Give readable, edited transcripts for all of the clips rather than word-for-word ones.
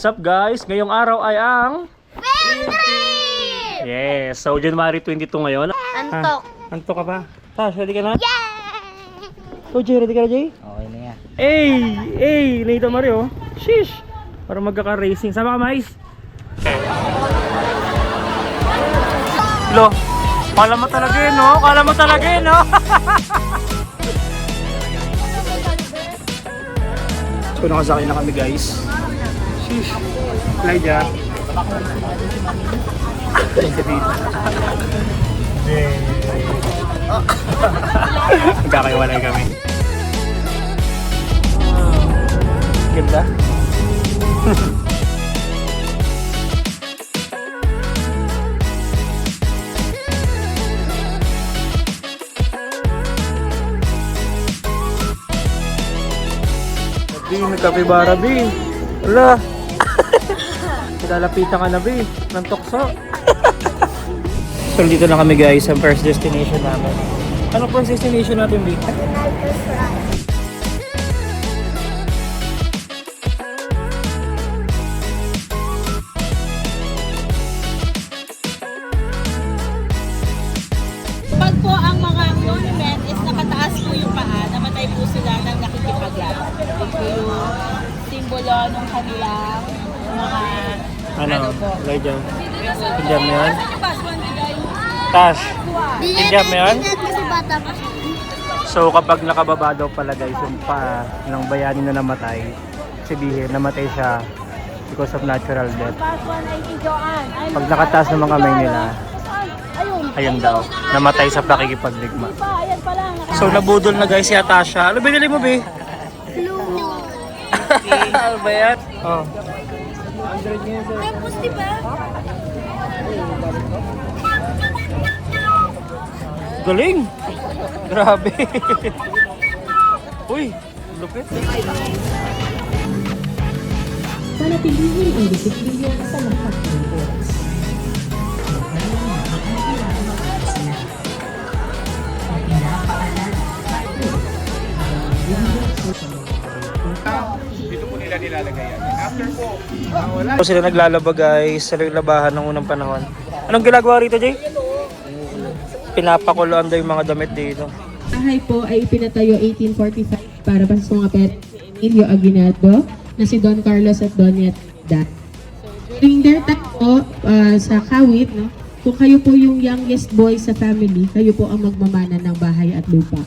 What's up guys? Ngayong araw ay ang... Yes! So January 22 ngayon. Antok. Antok ka ba? Tash, ready ka na? Yeah! Oh Jay, ready ka na Jay? Okay na yan. Nito Mario. Sheesh! Para magkaka-racing. Sama ka mais? Lo, kala mo talaga yun, no? Kala mo talaga yun, no? So nakasakay na kami guys. Sheesh! Lydia. Magkakaiwalay kami. Ganda. Bi, may kapibara, Bi. Wala. Lalapitan ka na, Bi, ng tukso. So dito na kami guys, ang first destination namin. Ano first destination natin, Bi? Pag po ang mga monument is nakataas po yung paa, namatay po sila ng nakikipaglaban. Ito po yung simbolo ng kanilang mga po. Lydia. Pinjam mo yan? Saan yung paswan nila yung Tash. Pinjam mo yan? Kasi bata pa siya. So kapag nakababa daw pala guys yung paa ng bayani na namatay, sabihin namatay siya because of natural death. paswan ay si Joanne? Pag nakataas ng mga kamay nila, Ayun. ayun daw, namatay sa pakikipagdigma. Ayan pala. So nabudol na guys si Atasha. Ano binili mo, Bi? Ano ba yan? Oh. Tapos diba? Galing! Grabe! Uy! Lupit! Panatilihin ang disiplina sa lahat ng oras. Dito po nila nilalagay yan. After po, wala. So sila naglalaba guys sa labahan ng unang panahon. Anong ginagawa rito, Jay? Pinapakuluan daw yung mga damit dito. Bahay po ay ipinatayo 1845 para pa sa mga parents ni Emilio Aguinaldo na si Don Carlos at Doña Tida. During their time po sa Kawit, no, kung kayo po yung youngest boy sa family, kayo po ang magmamana ng bahay at lupa.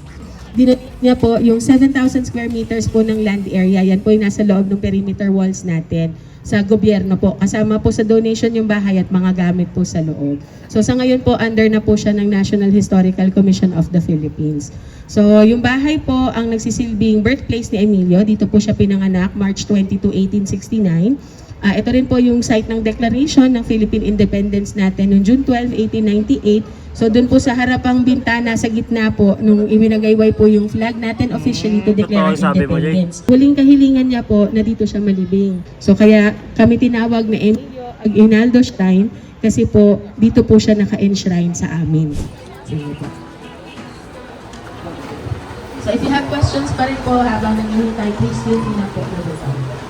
Dinonate niya po yung 7,000 square meters po ng land area. Yan po yung nasa loob ng perimeter walls natin sa gobyerno po. Kasama po sa donation yung bahay at mga gamit po sa loob. So sa ngayon po, under na po siya ng National Historical Commission of the Philippines. So yung bahay po ang nagsisilbing birthplace ni Emilio. Dito po siya pinanganak, March 22, 1869. Ito rin po yung site ng declaration ng Philippine Independence natin noong June 12, 1898. So doon po sa harapang bintana sa gitna po nung iwinagayway po yung flag natin officially to declare Totoo, sabi mo, Jay. independence. Huling kahilingan niya po na dito siya malibing. So kaya kami tinawag na Emilio Aguinaldo Shrine kasi po dito po siya naka-enshrine sa amin. Sige po. So if you have questions pa rin po habang naghihintay, please feel free na po na butang.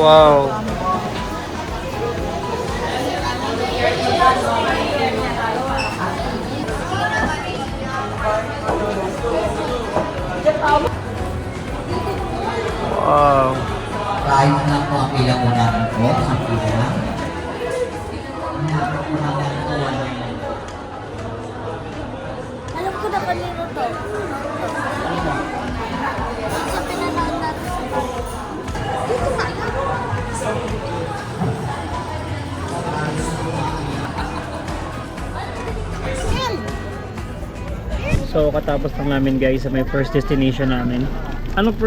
Wow! Wow! Kahit na po ang ilang unahan po sa pila. Alam ko na kanino to. Sa pinanood natin. Dito ka. Yan. to, katapos lang namin guys sa may first destination namin. Anong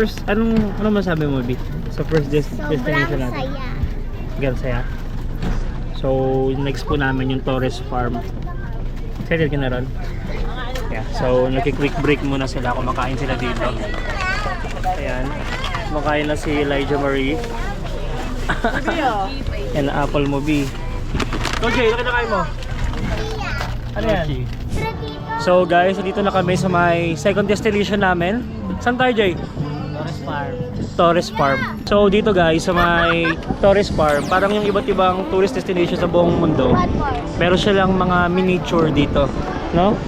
masabi mo, B? Sa first destination Sobrang natin? saya. Gan saya. So, next po namin yung Torres Farm. Excited ka na ron? Yeah. So, nagki-quick break muna sila. Kumakain sila dito. Ayan. Kumakain na si Elijah Marie. Yan, apple mo, B. So, Jay, ano kinakain mo? Ano yan? So, guys, dito na kami sa may second destination namin. Saan tayo, Jay? Torres Farm. So dito guys sa may Torres Farm, parang yung iba't ibang tourist destination sa buong mundo, meron silang mga miniature dito, no?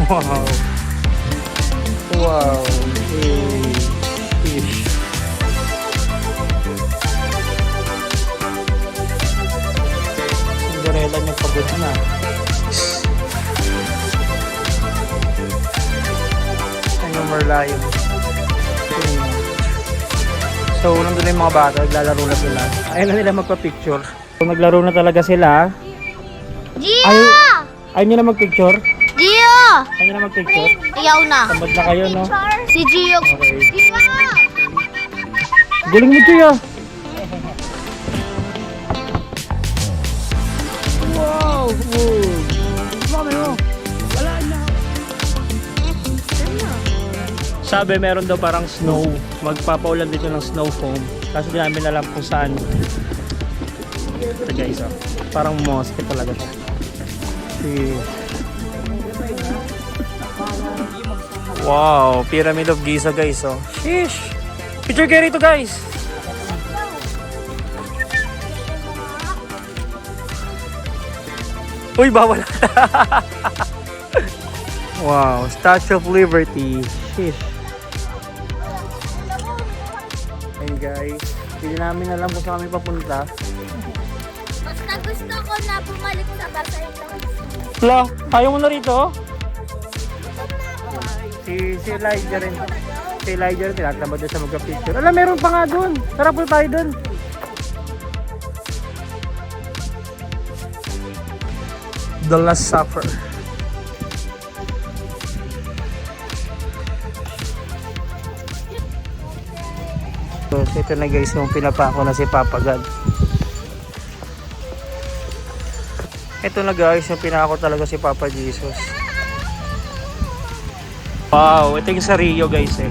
Wow. Wow. Hey. Fish. Cinderella niya pagod na. Ano Merlion. So, nandun na yung mga bata. Naglalaro na sila. Ayaw na nila magpa-picture. So, naglaro na talaga sila. Gio! Ayaw nyo na mag-picture? Gio! Ayaw nyo na mag-picture? Ayaw na. Tambad na kayo, no? Si Gio. Okay. Gio! Galing mo, Gio! Wow! Sabi meron daw parang snow. Magpapaulan dito ng snow foam. Kaso di namin alam kung saan. Ito guys, oh. Parang mosque talaga siya. Wow! Pyramid of Giza guys, oh. Sheesh! Picture kayo rito guys! Uy, bawal! Wow! Statue of Liberty. Sheesh! Ayun guys, hindi namin alam kung saan kami papunta. Basta gusto ko na bumalik sa Pasay lang. Wala, ayaw mo na rito? Si Elijah rin. Si Elijah rin, tinatamad doon sa magka-picture. Alam, meron pa nga doon. Tara po tayo doon. The Last Supper. So, ito na guys yung pinapako na si Papa God. Ito na guys yung pinako talaga si Papa Jesus. Wow, ito yung sa Rio guys eh.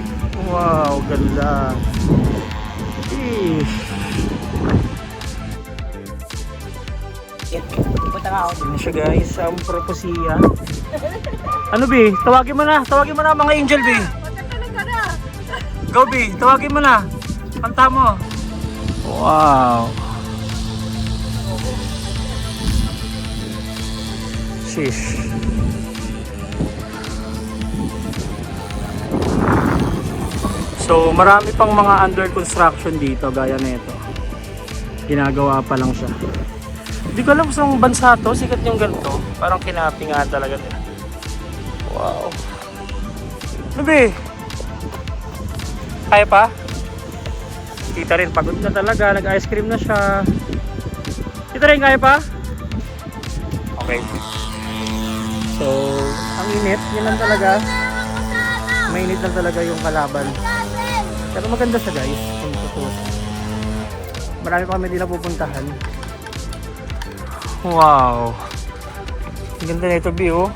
Wow, ganda. Ano siya guys, ang propesya. Ano B? Tawagin mo na mga angel B. Go B, tawagin mo na. Kanta mo. Wow. Sheesh. So marami pang mga under construction dito gaya nito. Ginagawa pa lang siya. Hindi ko alam kung bansa to, sikat yung ganito. Parang kinapi nga talaga nila. Wow. Lubi! Kaya pa? Tita rin, pagod na talaga. Nag-ice cream na siya. Tita rin, kaya pa? Okay. So, ang init. Yun lang talaga. Mainit lang talaga yung kalaban. Pero maganda siya guys. Kung tutusin. Marami pa kami din napupuntahan. Wow. Ang ganda na ito, B, oh.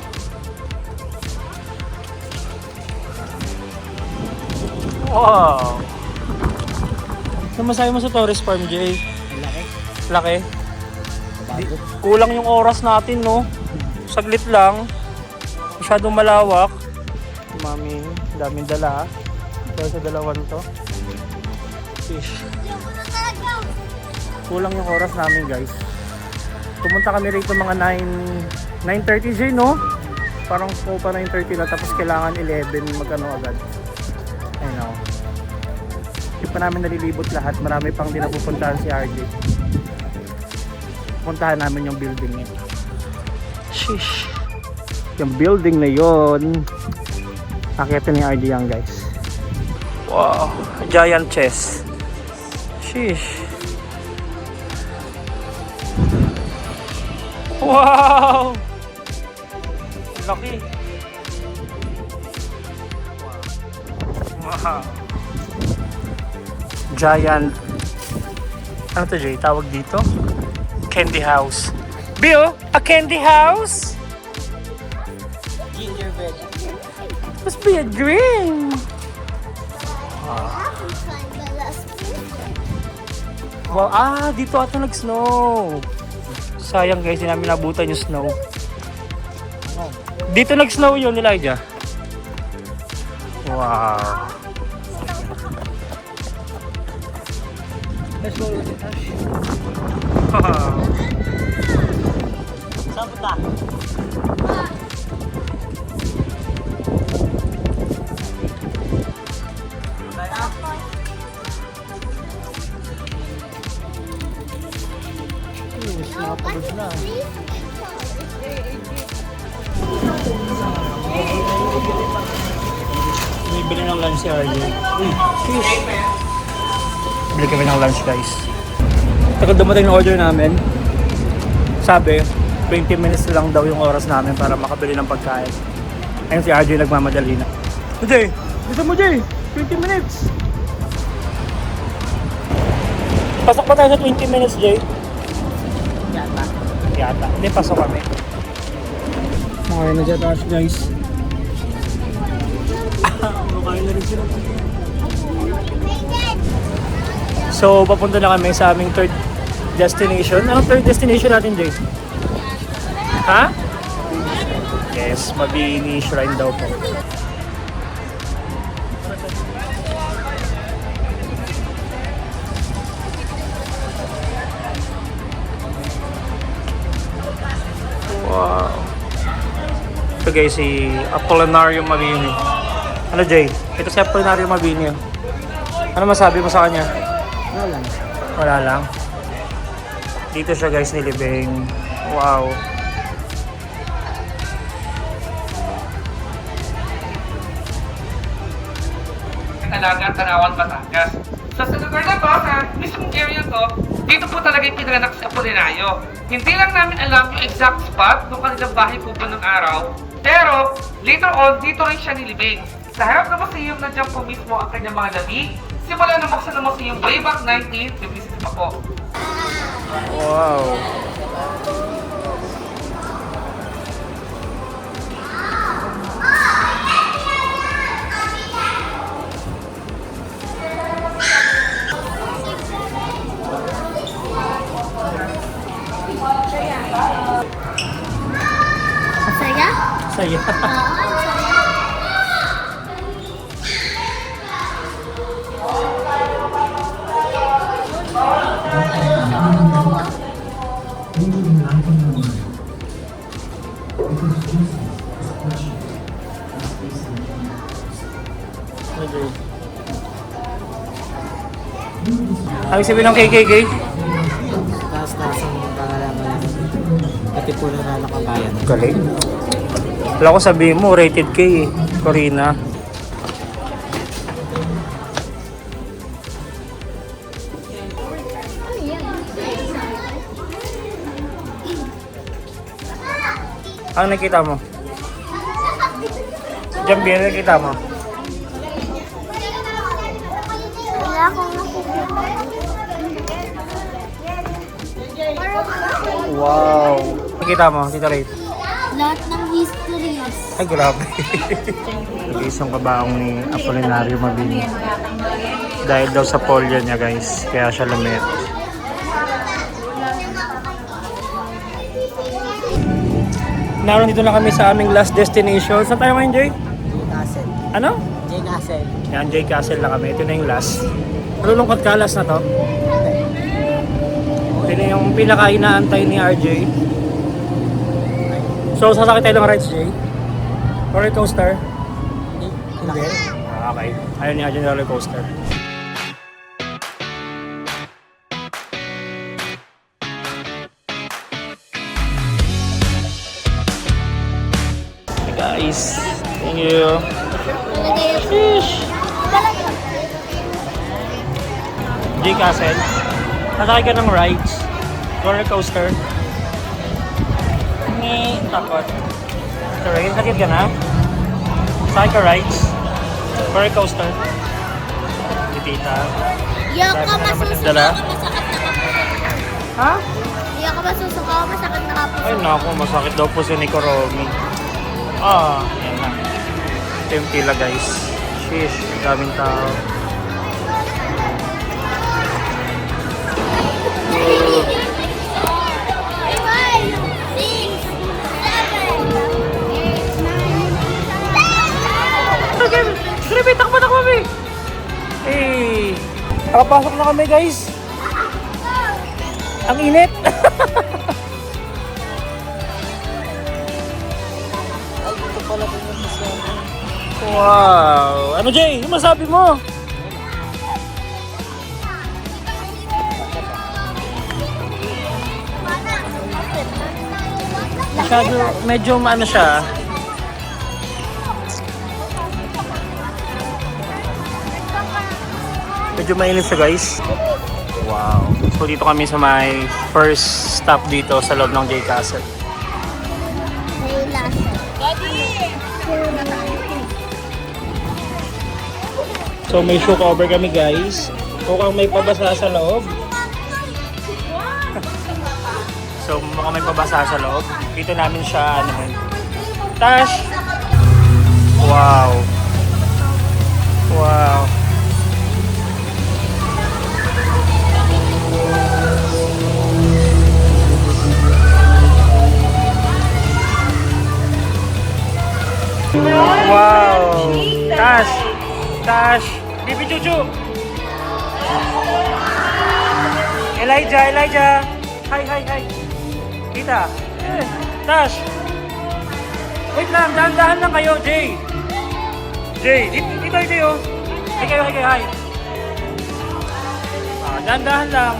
Wow. Ano masabi mo sa Torres Farm, Jay? Laki. Laki? Kulang yung oras natin, no? Saglit lang. Masyadong malawak. Mami, daming dala, ha? Dahil sa dalawan to. Fish. Kulang yung oras namin, guys. Pumunta kami rito mga 9:30 Jay, no? Parang po pa 9:30 na tapos kailangan 11 magano agad. Ayun, oh. Hindi pa namin nalilibot lahat. Marami pang di napupuntahan si RJ. Puntahan namin yung building niya. Sheesh. Yung building na yon. Nakita ni RJ yan guys. Wow. Giant chess. Sheesh. Wow. Laki. Wow. Giant. Ano to Jay? Tawag dito? Candy house. Bill, a candy house? Gingerbread. Must be a dream. Wow, dito ata nag-snow. Sayang guys, hindi namin nabutan yung snow. Dito nag-snow yun, Elijah. Wow. Let's go. Saan punta? Nakapagod na. Bili ng lunch si RJ. Bili kami ng lunch guys. Tagal dumating ng order namin. Sabi, 20 minutes lang daw yung oras namin para makabili ng pagkain. Ayun si RJ nagmamadali na. RJ! Bisa mo Jay! 20 minutes! Pasok pa tayo sa 20 minutes Jay? Yata. Hindi, pasok kami. Okay na dyan tayo guys. Makain na rin sila. So, papunta na kami sa aming third destination. Anong third destination natin, Jay? Ha? Yes, Mabini Shrine daw po. Wow. Ito guys, si Apollinario Mabini. Ano Jay? Ito si Apollinario Mabini. Ano masabi mo sa kanya? Wala lang. Wala lang. Dito siya guys nilibing. Wow. Talaga Tanawan, Batangas. Sa lugar na to, sa mismong area to, dito po talaga yung pinanganak si Apolinario. Hindi lang namin alam yung exact spot nung kanilang bahay po ba ng araw, pero later on, dito rin siya nilibing. Sa harap ng museum, nandiyan po mismo ang kanyang mga labi. Simula na buksan ng museum way back 1956 pa po. Wow. Saya? Saya. Ang sabi ng KKK? Taas-taas ang pangalaman. Pati po na nakabayan. Galing. Wala ko sabihin mo, rated K eh. Corina. Ang nakita mo? Jambi, ano nakita mo? Wala akong nakikita. Wow. Nakita mo, Tita Rate? Lahat ng histories. Ay, grabe. Isang kabaong ni Apolinario Mabini. Dahil daw sa polio niya, guys. Kaya siya lumit. Naroon dito na kami sa aming last destination. Saan tayo ngayon, Jay? Castle. Ano? J Castle. Yan, Jay Castle na kami. Ito na yung last. Nalulungkot ka, last na to. Ito na yung pinaka-inaantay ni RJ. So, sasakit tayo ng rides, Jay? Roller coaster? Hindi. Hindi. Okay. Ayaw ni RJ ng roller coaster. guys. Thank you. J Castle. Nasakay ka ng rides. Roller coaster. Takot. Sorry, sakit ka na? Sakay ka rides. Roller coaster. Tita. Iya ka masusuka Dala? ako, masakit na kapo. Ha? Iya ka masusuka ako, masakit na kapo. Ay naku, masakit daw po si Nico Romy. Yan na. Ito yung pila guys. Sheesh, daming tao. Grabe, takbo na kami! Hey! Nakapasok na kami guys! Ang init! Wow! Ano Jay? Ano masabi mo? Masyado, medyo ano siya. Medyo mainit siya guys. Wow. So dito kami sa may first stop dito sa loob ng J Castle. May lasa. So may shoe cover kami guys. Mukhang may pabasa sa loob. So mukhang may pabasa sa loob. Dito namin siya ano yun. Tash! Wow! Wow! Wow! Tash! Tash! Bibi Chuchu! Elijah! Hi! Tita! Tash! Wait lang, dahan-dahan lang kayo, Jay! Dito, Jay, oh! Hi kayo, hi! Dahan-dahan lang.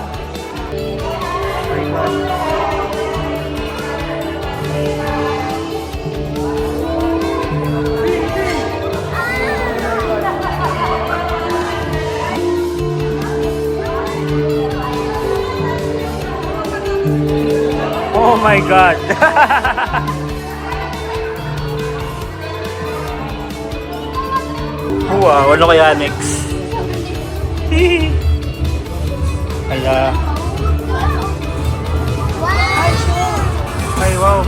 Oh my God! Wow, ano kaya next? Ala. Ay, wow.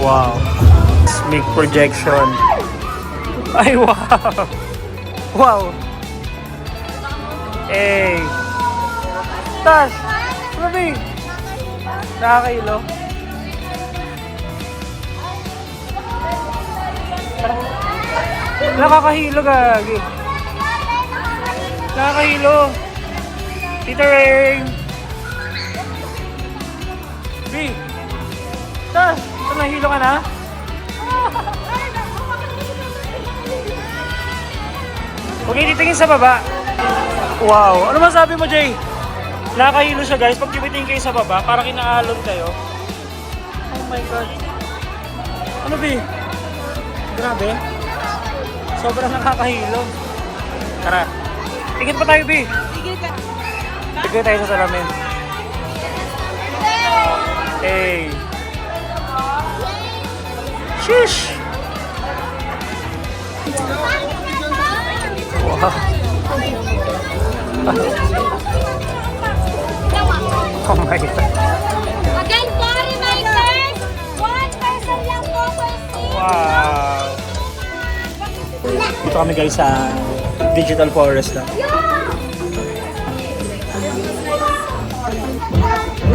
Wow. Big projection. Ay, wow. Wow. Hey. Tash. Grabe. Nakakailo. Nakakahilo gagi. Nakakahilo. Tita Ring. B. Tash. Nahilo ka na? Okay, titingin sa baba. Wow. Ano masabi mo, Jay? Nakakahilo siya, guys. Pag titingin kayo sa baba, parang kinaalon kayo. Oh my God. Ano, B? Grabe. Sobrang nakakahilo. Tara. Tigit pa tayo, B. Tigit tayo sa salamin. Hey. Sheesh. Wow. Oh my God. Again po, reminders. 1 person lang po per seat. Wow. Dito kami guys sa Digital Forest lang.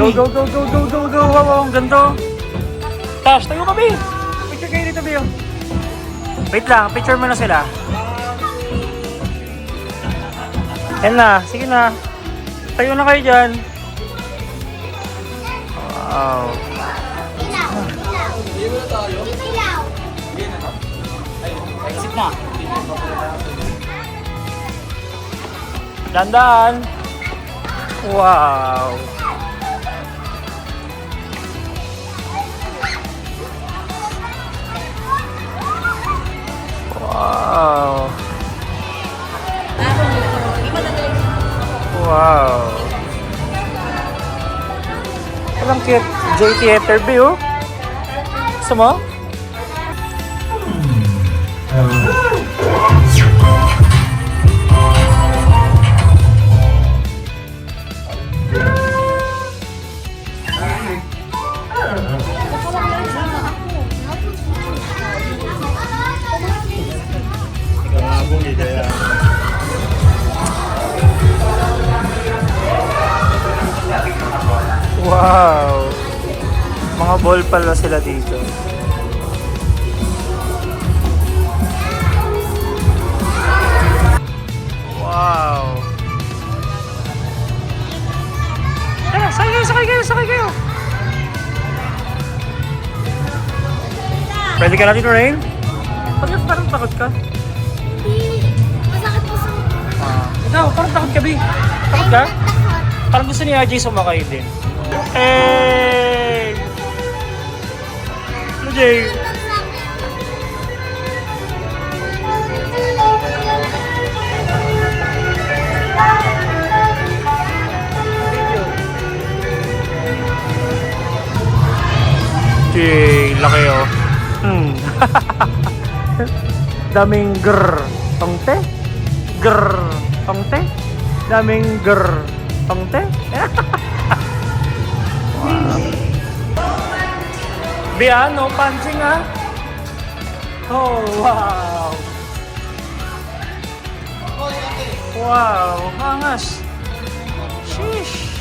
Go! Wow, ang ganda. Tash, tayo kami. Picture kayo dito, Bio. Wait lang, picture mo na sila. Yan na, sige na. Tayo na kayo dyan. Wow. Exit na. Dandan! Wow! Wow! Wow! Walang cute J-Theater view. Gusto mo? Wow! Mga ball pala sila dito. Wow! Sakay kayo! Pwede ka natin, Rain? Bakit parang takot ka? Masakit po sa Ikaw, parang takot ka, Bi. Takot ka? Parang gusto ni AJ sumakay din. Hey! Ano, Jay? Jay, laki oh. Daming grrr. Tongte? Grrr. Tongte? Daming grrr. Tongte? Bian, no punching ah. Oh, wow. Wow, hangas. Sheesh.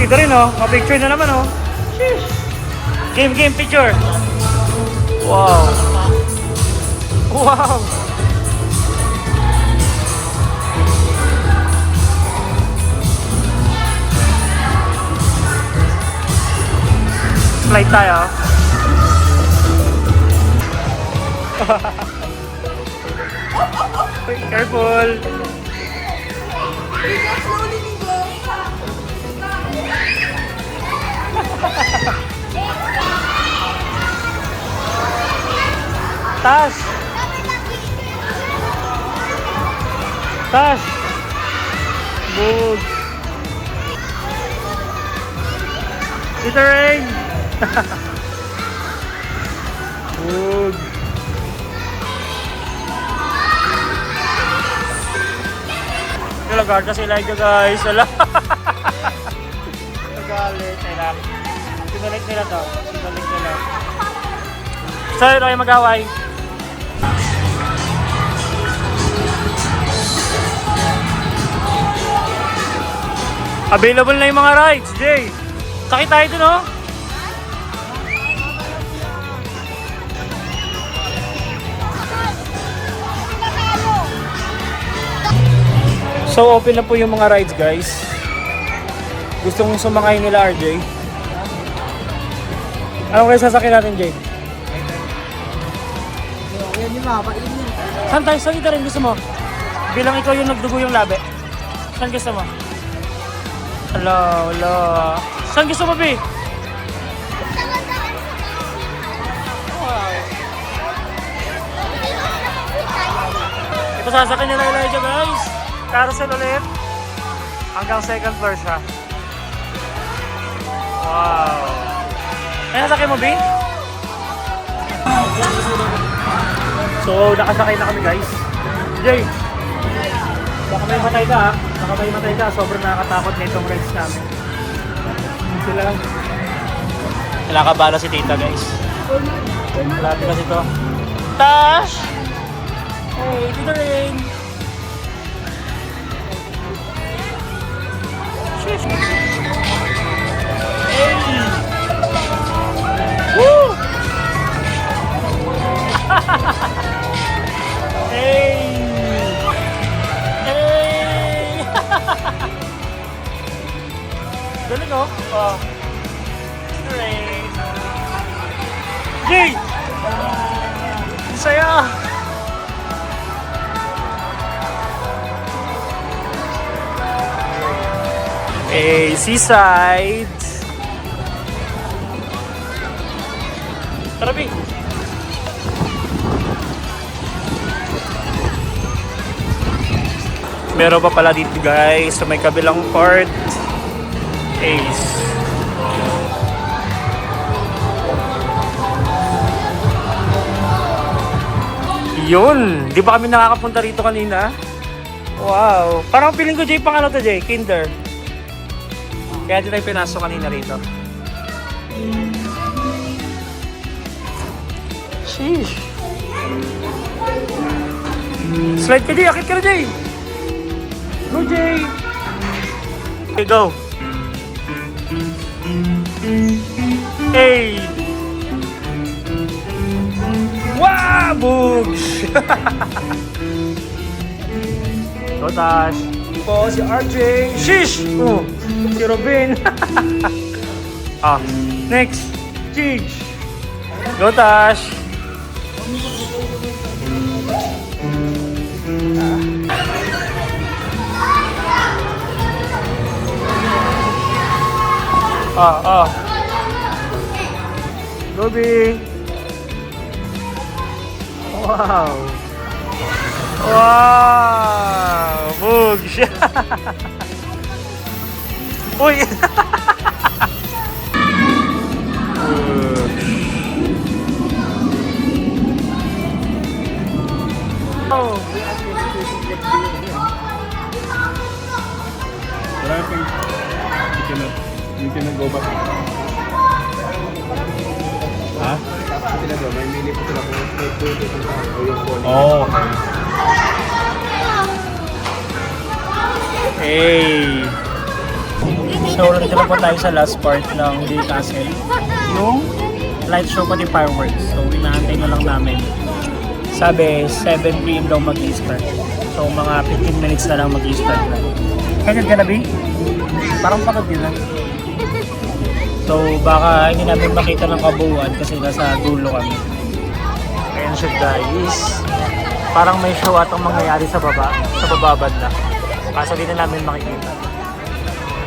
Dito rin oh, ma-picture na naman oh. Sheesh. Game picture. Wow. Wow. Flight tayo. Careful. Tash. Tash. Good. Dito rin. Good. Nilagard na sila ito guys. Wala. Nagalit nila. Sinalik nila to. Sinalik nila. So, ito kayo mag-away. Available na yung mga rides, Jay. Sakit tayo dun, oh. So, open na po yung mga rides, guys. Gustong sumakay nila, RJ. Ano kayo sasakyan natin, Jay? Saan tayo? Saan kita rin gusto mo? Bilang ikaw yung nagdugo yung labi. Saan gusto mo? Hello. Saan gusto mo, Bi? Ito sasakyan nila Elijah, guys. Carousel ulit. Hanggang second floor siya. Wow. Ay, nasakyan mo, Bi? So, nakasakay na kami, guys. Jay, baka may matay ka, ha? Baka may matay ka. Sobrang nakakatakot na itong rides namin. Sila lang. Kinakabala si tita, guys. Malapit kasi ito. Tash! Hey, dito rin. Sheesh. Hey! Woo! Hey! Hey! no? Oh. Hooray! Jay! Saya! Hey, seaside! Tara, B! Meron pa pala dito guys sa may kabilang part. Ace. Yun! Di ba kami nakakapunta rito kanina? Wow! Parang feeling ko Jay pang ano to Jay? Kinder. Kaya dito tayo pinasok kanina rito. Sheesh! Slide ka Jay! Akit ka na Jay! Go Jay! Okay, go! Hey! Wow! Boogs! Go Tash! Po si RJ! Sheesh! Oh! Si Robin! Ah! Next! Cheech! Go Tash! Gobi! Wow! Wow! Bugs! Uy! Oh! You cannot go back. Ha? Sila doon, may mili po sila kung yung phone. Oh, okay. Hey! So, nandito na po tayo sa last part ng Day Castle. Yung light show pati fireworks. So, inaantay na lang namin. Sabi, 7 p.m. daw mag-i-start. So, mga 15 minutes na lang mag-i-start na. Kagad ka na, B? Parang pagod yun lang. So, baka hindi namin makita ng kabuuan kasi nasa dulo kami. Ayan siya guys. Parang may show atang mangyayari sa bababad na. Kaso hindi na namin makikita.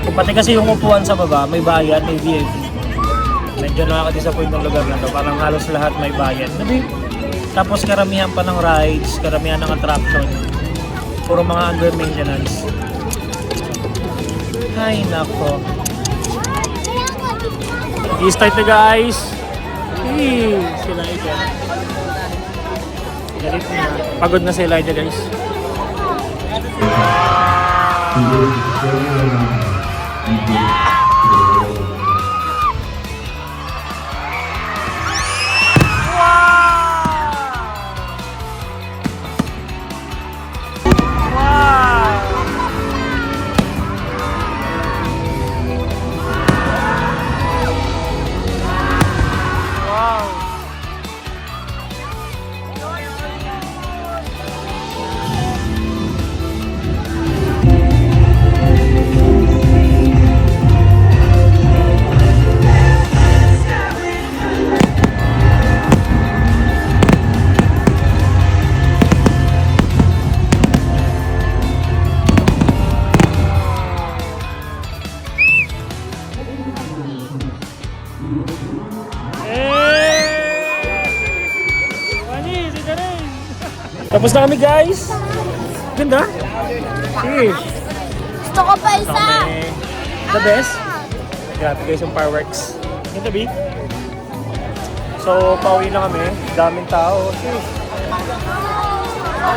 Kung pati kasi yung upuan sa baba, may bayad, may VIP. Medyo nakaka-disappoint ng lugar na to. Parang halos lahat may bayad. Tapos karamihan pa ng rides, karamihan ng attraction. Puro mga under maintenance. Ay, nako. I-start na guys. Hey, sila Ida. Galit na. Pagod na sila Ida guys. Tapos na kami guys. Ganda. Sheesh. Gusto ko pa isa. Okay. The best. Grabe guys yung fireworks. Ganda B. So pauwi na kami. Daming tao. Sheesh.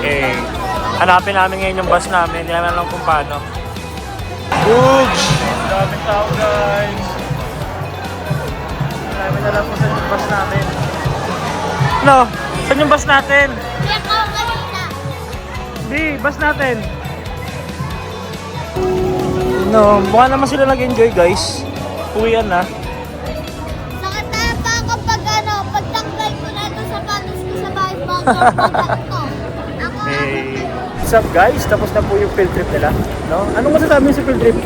Okay. Hanapin namin ngayon yung bus namin. Hindi namin alam kung paano. Boogs! Daming tao guys. Hindi namin alam kung saan yung bus namin. No? Saan yung bus natin? Kaya ko kanina. Di, bus natin. No, mukha naman sila nag-enjoy guys. Uwian na. Nakataya pa ako pag pagtanggal ko na ito sapatos ko sa bahay ako. Hey. What's up guys? Tapos na po yung field trip nila. No? Anong masasabi sa field trip?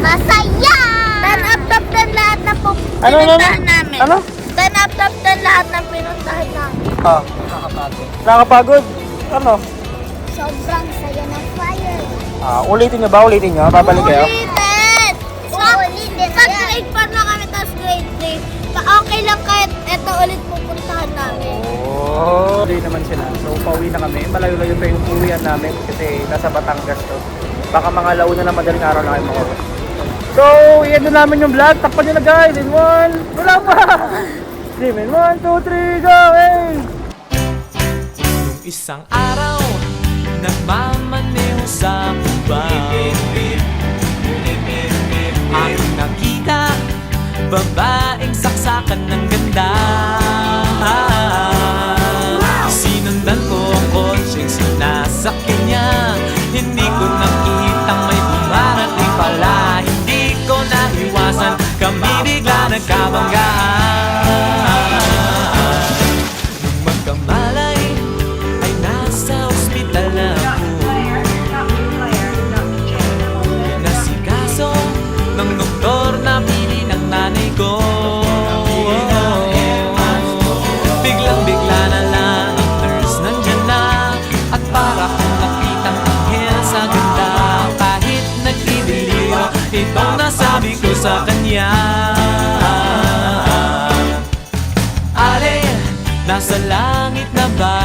Masaya! 10 up top 10 lahat na po Ano? pinuntahan namin. Ano? 10 out of 10 lahat na pinuntahan namin. Ah. Nakakapagod. Ano? Sobrang saya ng fire. Ulitin nyo ba? Ulitin nyo? Babalik kayo? Ulitin! Sa grade 4 na kami, tapos grade 3. Okay lang kahit eto ulit pupuntahan namin. Oh, hindi naman sila. So, pauwi na kami. Malayo-layo pa yung uwian namin kasi nasa Batangas to. Baka mga launa na madaling araw na kayo makauwi. So, i-end na namin yung vlog. Takpan nyo na guys. In 1, wala pa! In 1, 2, 3, go! Hey! Nung isang araw, nagmamaneho sa kubang Ang nakita, babaeng saksakan ng ganda Sinundan ko ang kotseng sinasakyan niya Hindi ko nakitang may dumarating pala Hindi ko naiwasan, kami bigla nagkabanggaan Nung magkamalay, ay nasa ospital na ako Nasikaso ng doktor na pili ng nanay ko Biglang-bigla na lang ang nurse nandyan na At para kong nakitang anghel sa ganda Kahit nagdidiliro, itong nasabi ko sa kanya Ale, nasa langit na ba